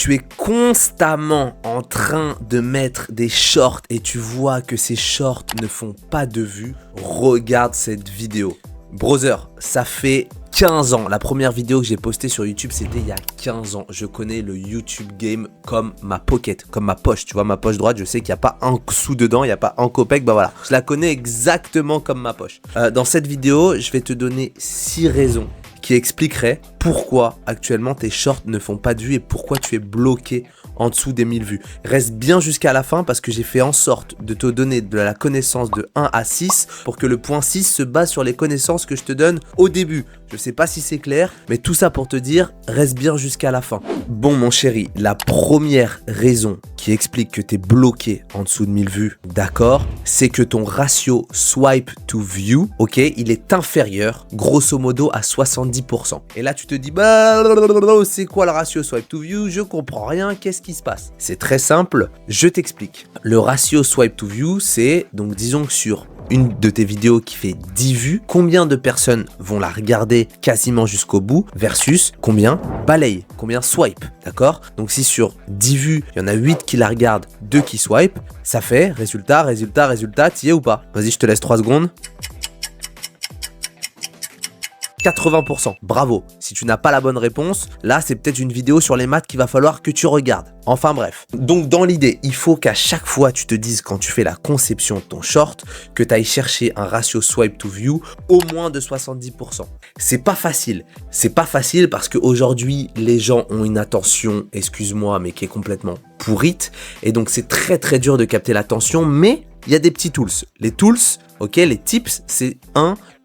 tu es constamment en train de mettre des shorts et tu vois que ces shorts ne font pas de vues, regarde cette vidéo. Brother, ça fait 15 ans. La première vidéo que j'ai postée sur YouTube, c'était il y a 15 ans. Je connais le YouTube game comme ma pocket, comme ma poche. Tu vois, ma poche droite, je sais qu'il n'y a pas un sou dedans, il n'y a pas un copec. Bah voilà, je la connais exactement comme ma poche. Dans cette vidéo, je vais te donner 6 raisons qui expliqueraient pourquoi actuellement tes shorts ne font pas de vues et pourquoi tu es bloqué en dessous des 1000 vues. Reste bien jusqu'à la fin parce que j'ai fait en sorte de te donner de la connaissance de 1 à 6 pour que le point 6 se base sur les connaissances que je te donne au début. Je sais pas si c'est clair, mais tout ça pour te dire, reste bien jusqu'à la fin. Bon mon chéri, la première raison qui explique que tu es bloqué en dessous de 1000 vues, d'accord, c'est que ton ratio swipe to view, ok, il est inférieur, grosso modo, à 70%. Et là, tu te dis, bah, c'est quoi le ratio swipe to view? Je comprends rien, qu'est-ce qui se passe? C'est très simple, je t'explique. Le ratio swipe to view, c'est, donc disons que sur une de tes vidéos qui fait 10 vues, combien de personnes vont la regarder quasiment jusqu'au bout versus combien balayent, combien swipe, d'accord? Donc si sur 10 vues, il y en a 8 qui la regardent, 2 qui swipe, ça fait résultat, t'y es ou pas? Vas-y, je te laisse 3 secondes. 80%, bravo. Si tu n'as pas la bonne réponse, là c'est peut-être une vidéo sur les maths qu'il va falloir que tu regardes. Enfin bref. Donc dans l'idée, il faut qu'à chaque fois tu te dises quand tu fais la conception de ton short, que tu ailles chercher un ratio swipe to view au moins de 70%. C'est pas facile. C'est pas facile parce qu'aujourd'hui, les gens ont une attention, excuse-moi, mais qui est complètement pourrite. Et donc c'est très très dur de capter l'attention, mais il y a des petits tools. Les tools, ok, les tips, c'est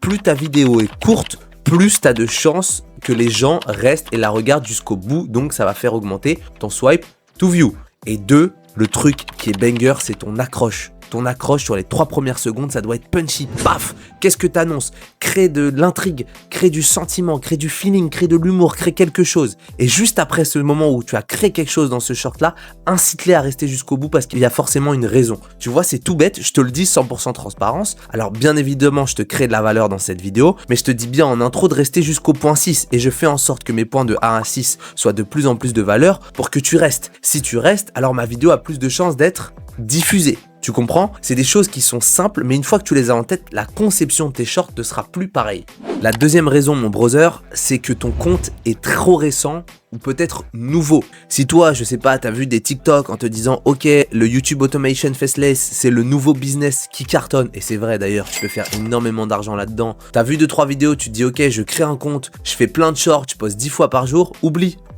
plus ta vidéo est courte, plus tu as de chances que les gens restent et la regardent jusqu'au bout. Donc, ça va faire augmenter ton swipe to view. Et 2, le truc qui est banger, c'est ton accroche. Ton accroche sur les 3 premières secondes, ça doit être punchy. Paf! Qu'est-ce que tu annonces? Crée de l'intrigue, crée du sentiment, crée du feeling, crée de l'humour, crée quelque chose. Et juste après ce moment où tu as créé quelque chose dans ce short-là, incite-les à rester jusqu'au bout parce qu'il y a forcément une raison. Tu vois, c'est tout bête, je te le dis 100% transparence. Alors bien évidemment, je te crée de la valeur dans cette vidéo, mais je te dis bien en intro de rester jusqu'au point 6 et je fais en sorte que mes points de 1 à 6 soient de plus en plus de valeur pour que tu restes. Si tu restes, alors ma vidéo a plus de chances d'être diffusée. Tu comprends? C'est des choses qui sont simples, mais une fois que tu les as en tête, la conception de tes shorts ne sera plus pareille. La deuxième raison, mon brother, c'est que ton compte est trop récent ou peut-être nouveau. Si toi, je sais pas, t'as vu des TikTok en te disant « Ok, le YouTube Automation Faceless, c'est le nouveau business qui cartonne. » Et c'est vrai d'ailleurs, tu peux faire énormément d'argent là-dedans. T'as vu 2-3 vidéos, tu te dis « Ok, je crée un compte, je fais plein de shorts, je poste 10 fois par jour. »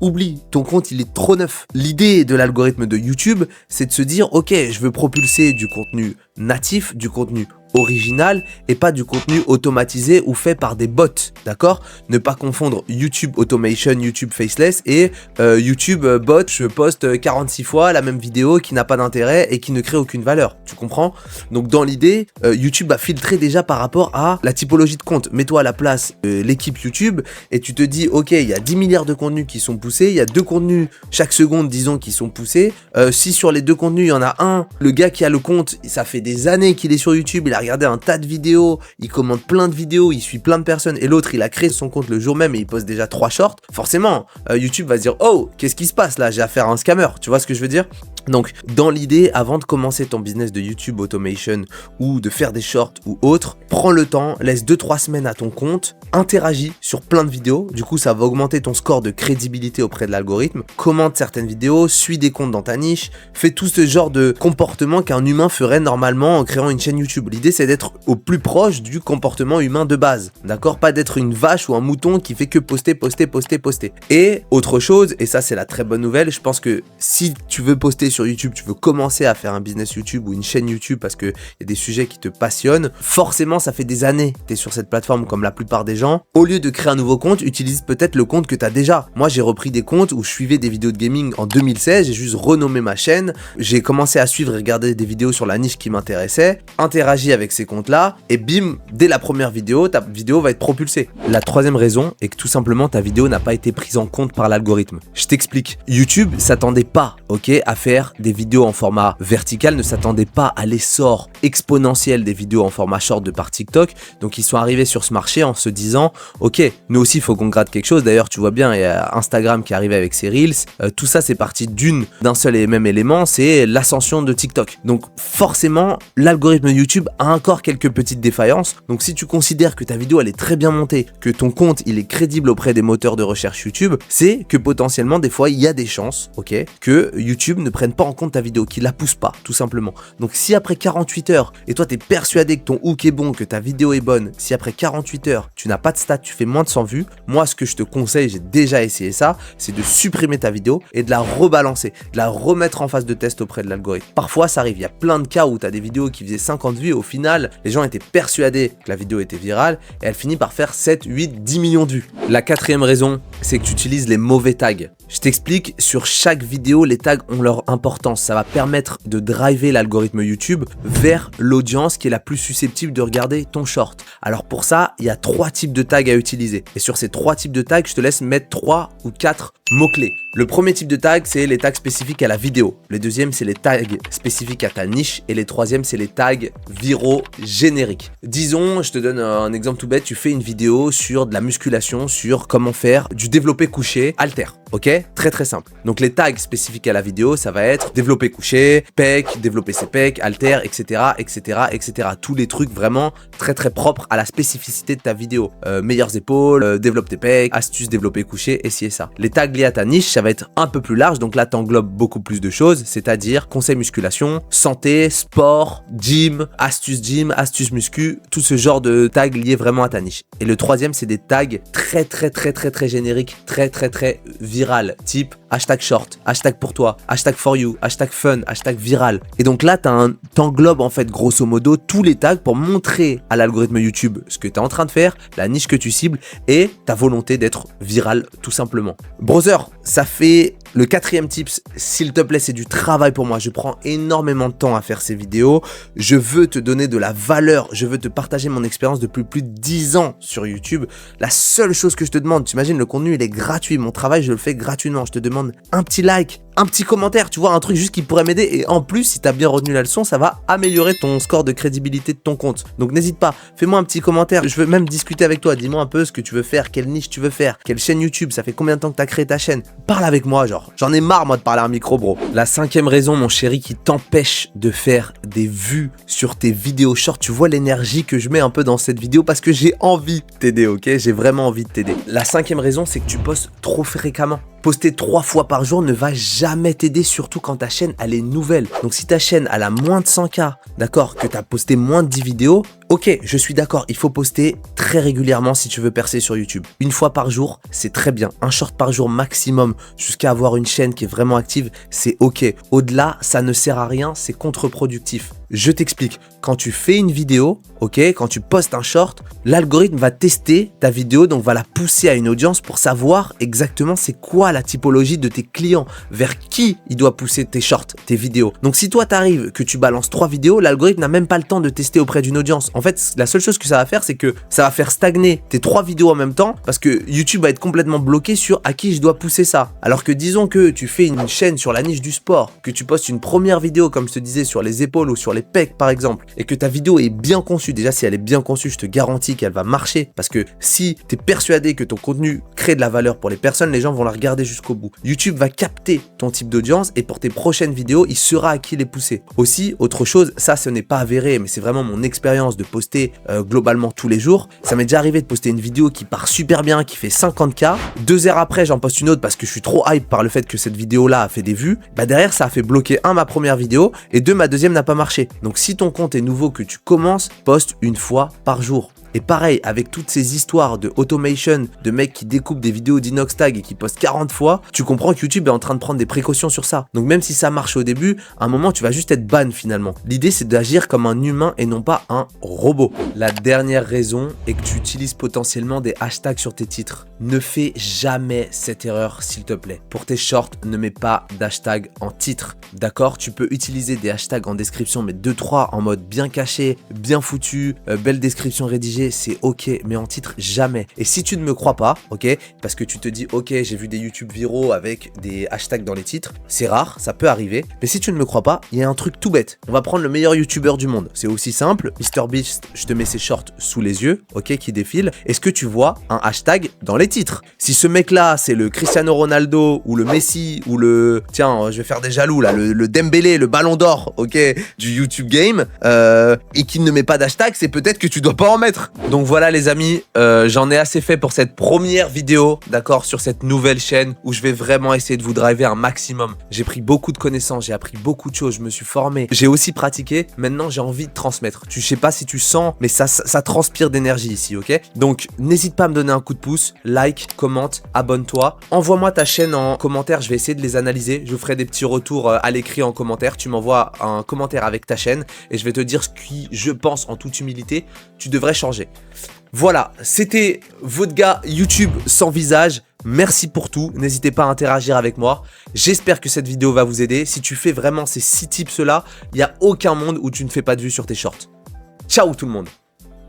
Oublie, ton compte il est trop neuf. L'idée de l'algorithme de YouTube, c'est de se dire « Ok, je veux propulser du contenu natif, du contenu original et pas du contenu automatisé ou fait par des bots, d'accord? Ne pas confondre YouTube Automation, YouTube Faceless et YouTube bot, je poste 46 fois la même vidéo qui n'a pas d'intérêt et qui ne crée aucune valeur, tu comprends? Donc dans l'idée, YouTube va filtrer déjà par rapport à la typologie de compte. Mets-toi à la place de l'équipe YouTube et tu te dis, ok, il y a 10 milliards de contenus qui sont poussés, il y a 2 contenus chaque seconde, disons, qui sont poussés. Si sur les 2 contenus, il y en a un, le gars qui a le compte, ça fait des années qu'il est sur YouTube, il a regardé un tas de vidéos, il commente plein de vidéos, il suit plein de personnes, et l'autre il a créé son compte le jour même et il poste déjà 3 shorts, forcément YouTube va se dire oh, qu'est-ce qui se passe là, j'ai affaire à un scammer, tu vois ce que je veux dire? Donc dans l'idée, avant de commencer ton business de YouTube Automation ou de faire des shorts ou autre, prends le temps, laisse 2-3 semaines à ton compte, interagis sur plein de vidéos, du coup ça va augmenter ton score de crédibilité auprès de l'algorithme, commente certaines vidéos, suis des comptes dans ta niche, fais tout ce genre de comportement qu'un humain ferait normalement en créant une chaîne YouTube. L'idée c'est d'être au plus proche du comportement humain de base, d'accord? Pas d'être une vache ou un mouton qui fait que poster. Et autre chose, et ça c'est la très bonne nouvelle, je pense que si tu veux poster sur YouTube, tu veux commencer à faire un business YouTube ou une chaîne YouTube parce qu'il y a des sujets qui te passionnent, forcément ça fait des années que tu es sur cette plateforme comme la plupart des gens. Au lieu de créer un nouveau compte, utilise peut-être le compte que tu as déjà. Moi j'ai repris des comptes où je suivais des vidéos de gaming en 2016, j'ai juste renommé ma chaîne, j'ai commencé à suivre et regarder des vidéos sur la niche qui m'intéressait, interagis avec ces comptes-là et bim, dès la première vidéo, ta vidéo va être propulsée. La troisième raison est que tout simplement ta vidéo n'a pas été prise en compte par l'algorithme. Je t'explique. YouTube s'attendait pas ok, à faire des vidéos en format vertical, ne s'attendaient pas à l'essor exponentiel des vidéos en format short de par TikTok. Donc ils sont arrivés sur ce marché en se disant, ok, nous aussi il faut qu'on gratte quelque chose. D'ailleurs tu vois bien, il y a Instagram qui arrive avec ses Reels. Tout ça c'est parti d'un seul et même élément, c'est l'ascension de TikTok. Donc forcément, l'algorithme YouTube a encore quelques petites défaillances. Donc si tu considères que ta vidéo elle est très bien montée, que ton compte il est crédible auprès des moteurs de recherche YouTube, c'est que potentiellement des fois il y a des chances, ok, que YouTube ne prenne pas en compte ta vidéo, qu'il la pousse pas, tout simplement. Donc si après 48 heures, et toi tu es persuadé que ton hook est bon, que ta vidéo est bonne, si après 48 heures, tu n'as pas de stats, tu fais moins de 100 vues, moi ce que je te conseille, j'ai déjà essayé ça, c'est de supprimer ta vidéo et de la rebalancer, de la remettre en phase de test auprès de l'algorithme. Parfois ça arrive, il y a plein de cas où tu as des vidéos qui faisaient 50 vues et au final, les gens étaient persuadés que la vidéo était virale et elle finit par faire 7, 8, 10 millions de vues. La quatrième raison, c'est que tu utilises les mauvais tags. Je t'explique, sur chaque vidéo, les tags ont leur importance. Ça va permettre de driver l'algorithme YouTube vers l'audience qui est la plus susceptible de regarder ton short. Alors pour ça, il y a 3 types de tags à utiliser. Et sur ces 3 types de tags, je te laisse mettre 3 ou 4 mots-clés. Le premier type de tag, c'est les tags spécifiques à la vidéo. Le deuxième, c'est les tags spécifiques à ta niche. Et les troisièmes, c'est les tags viraux génériques. Disons, je te donne un exemple tout bête, tu fais une vidéo sur de la musculation, sur comment faire du développé couché halter. Ok, très très simple. Donc les tags spécifiques à la vidéo, ça va être développé couché, pec, développer ses pecs, halter, etc., etc., etc. Tous les trucs vraiment très très propres à la spécificité de ta vidéo. Meilleures épaules, développe tes pecs, astuces développé couché, et ci et ça. Les tags liés à ta niche, ça va être un peu plus large. Donc là, t'englobes beaucoup plus de choses, c'est-à-dire conseils musculation, santé, sport, gym, astuces muscu, tout ce genre de tags liés vraiment à ta niche. Et le troisième, c'est des tags très génériques, très viral, type hashtag short, hashtag pour toi, hashtag for you, hashtag fun, hashtag viral. Et donc là, t'englobes en fait grosso modo tous les tags pour montrer à l'algorithme YouTube ce que tu es en train de faire, la niche que tu cibles et ta volonté d'être viral tout simplement. Brother, ça fait le 4e tips, s'il te plaît, c'est du travail pour moi. Je prends énormément de temps à faire ces vidéos. Je veux te donner de la valeur. Je veux te partager mon expérience depuis plus de 10 ans sur YouTube. La seule chose que je te demande, tu imagines, le contenu, il est gratuit. Mon travail, je le fais gratuitement. Je te demande un petit like, un petit commentaire, tu vois, un truc juste qui pourrait m'aider. Et en plus, si tu as bien retenu la leçon, ça va améliorer ton score de crédibilité de ton compte. Donc n'hésite pas, fais-moi un petit commentaire. Je veux même discuter avec toi. Dis-moi un peu ce que tu veux faire, quelle niche tu veux faire, quelle chaîne YouTube, ça fait combien de temps que tu as créé ta chaîne. Parle avec moi, genre. J'en ai marre, moi, de parler à un micro, bro. La 5e raison, mon chéri, qui t'empêche de faire des vues sur tes vidéos short. Tu vois l'énergie que je mets un peu dans cette vidéo parce que j'ai envie de t'aider, ok? J'ai vraiment envie de t'aider. La 5e raison, c'est que tu postes trop fréquemment. Poster 3 fois par jour ne va jamais t'aider, surtout quand ta chaîne elle est nouvelle. Donc si ta chaîne elle a moins de 100K, d'accord, que tu as posté moins de 10 vidéos, ok, je suis d'accord, il faut poster très régulièrement si tu veux percer sur YouTube. Une fois par jour, c'est très bien. Un short par jour maximum, jusqu'à avoir une chaîne qui est vraiment active, c'est ok. Au-delà, ça ne sert à rien, c'est contre-productif. Je t'explique. Quand tu fais une vidéo, ok, quand tu postes un short, l'algorithme va tester ta vidéo, donc va la pousser à une audience pour savoir exactement c'est quoi la typologie de tes clients, vers qui il doit pousser tes shorts, tes vidéos. Donc si toi t'arrives que tu balances 3 vidéos, l'algorithme n'a même pas le temps de tester auprès d'une audience. En fait, la seule chose que ça va faire, c'est que ça va faire stagner tes 3 vidéos en même temps parce que YouTube va être complètement bloqué sur à qui je dois pousser ça. Alors que disons que tu fais une chaîne sur la niche du sport, que tu postes une première vidéo comme je te disais sur les épaules ou sur les pecs par exemple, et que ta vidéo est bien conçue. Déjà si elle est bien conçue, je te garantis qu'elle va marcher parce que si tu es persuadé que ton contenu crée de la valeur pour les personnes, les gens vont la regarder jusqu'au bout. YouTube va capter ton type d'audience et pour tes prochaines vidéos, il saura à qui les pousser. Aussi, autre chose, ça ce n'est pas avéré, mais c'est vraiment mon expérience de poster globalement tous les jours. Ça m'est déjà arrivé de poster une vidéo qui part super bien, qui fait 50K. 2 heures après, j'en poste une autre parce que je suis trop hype par le fait que cette vidéo-là a fait des vues. Bah derrière, ça a fait bloquer ma première vidéo et ma deuxième n'a pas marché. Donc si ton compte est nouveau, que tu commences, poste une fois par jour. Et pareil, avec toutes ces histoires de automation, de mecs qui découpent des vidéos d'Inoxtag et qui postent 40 fois, tu comprends que YouTube est en train de prendre des précautions sur ça. Donc même si ça marche au début, à un moment, tu vas juste être ban finalement. L'idée, c'est d'agir comme un humain et non pas un robot. La dernière raison est que tu utilises potentiellement des hashtags sur tes titres. Ne fais jamais cette erreur, s'il te plaît. Pour tes shorts, ne mets pas d'hashtag en titre. D'accord? Tu peux utiliser des hashtags en description, mais 2-3 en mode bien caché, bien foutu, belle description rédigée. partager, c'est ok, mais en titre, jamais. Et si tu ne me crois pas, ok, parce que tu te dis, ok, j'ai vu des YouTube viraux avec des hashtags dans les titres, c'est rare, ça peut arriver. Mais si tu ne me crois pas, il y a un truc tout bête. On va prendre le meilleur YouTuber du monde. C'est aussi simple. MrBeast, je te mets ses shorts sous les yeux, ok, qui défilent. Est-ce que tu vois un hashtag dans les titres? Si ce mec-là, c'est le Cristiano Ronaldo ou le Messi ou le... Tiens, je vais faire des jaloux là, le Dembélé, le Ballon d'Or, ok, du YouTube game, et qu'il ne met pas d'hashtag, c'est peut-être que tu dois pas en mettre. Donc voilà les amis, j'en ai assez fait pour cette première vidéo, d'accord, sur cette nouvelle chaîne où je vais vraiment essayer de vous driver un maximum. J'ai pris beaucoup de connaissances, j'ai appris beaucoup de choses, je me suis formé, j'ai aussi pratiqué. Maintenant j'ai envie de transmettre. Je sais pas si tu sens, mais ça transpire d'énergie ici, ok? Donc n'hésite pas à me donner un coup de pouce, like, commente, abonne-toi, envoie-moi ta chaîne en commentaire, je vais essayer de les analyser, je ferai des petits retours à l'écrit en commentaire. Tu m'envoies un commentaire avec ta chaîne et je vais te dire ce qui, je pense en toute humilité, tu devrais changer. Voilà, c'était votre gars YouTube sans visage. Merci pour tout, n'hésitez pas à interagir avec moi. J'espère que cette vidéo va vous aider. Si tu fais vraiment ces 6 tips là, il n'y a aucun monde où tu ne fais pas de vue sur tes shorts. Ciao tout le monde.